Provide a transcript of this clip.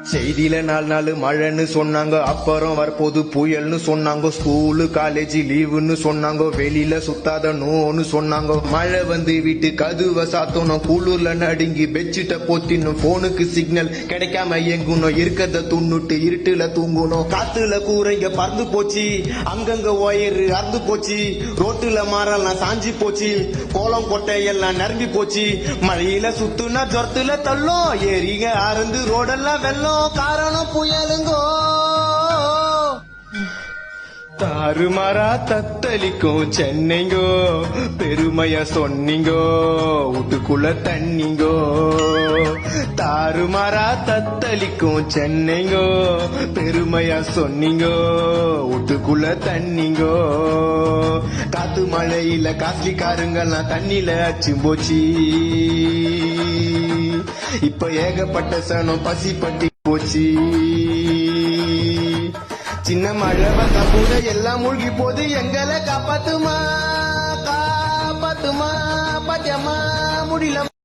செய்தியில 4 நாள் மழைன்னு சொன்னாங்க, அப்புறம் வரப்போது புயல்னு சொன்னாங்க. ஸ்கூலு காலேஜ் லீவுன்னு சொன்னாங்க, வெளியில சுத்தாத நோன்னு சொன்னாங்க. மழை வந்து வீட்டு கதுவ சாத்தணும், குளூர்ல நடுங்கி பெட்ஷீட்டை போத்தினும், போனுக்கு சிக்னல் கிடைக்காம எங்குனோம், இருக்கத துண்ணுட்டு இருட்டுல தூங்கணும். காத்துல கூரைங்க பறந்து போச்சு, அங்கங்க ஒயரு அறுந்து போச்சு, ரோட்டுல மரம்லாம் சாஞ்சி போச்சு, கோலம் கொட்டை எல்லாம் நிரம்பி போச்சு. மழையில சுத்துனா ஜொரத்துல தள்ளும், ஏறிங்க அறந்து ரோடெல்லாம் வெள்ளம். காரணம் புயலுங்கோ, தாறுமாறா தத்தளிக்கும் சென்னைங்கோ, பெருமையா சொன்னீங்கோ, வீட்டுக்குள்ள தண்ணிங்கோ. தாறுமாறா தத்தளிக்கும் சென்னைங்கோ, பெருமையா சொன்னீங்கோ, வீட்டுக்குள்ள தண்ணிங்கோ. காத்து மழையில காஸ்ட்லி காருங்கெல்லாம் தண்ணியில அச்சு போச்சு, இப்ப ஏகப்பட்ட சனம் பசி பட்டி போச்சு. சின்ன மழை வந்தா கூட எல்லாம் மூழ்கி போது, எங்களை காப்பாத்துமா காப்பாத்துமா, பாத்தியம்மா முடியல.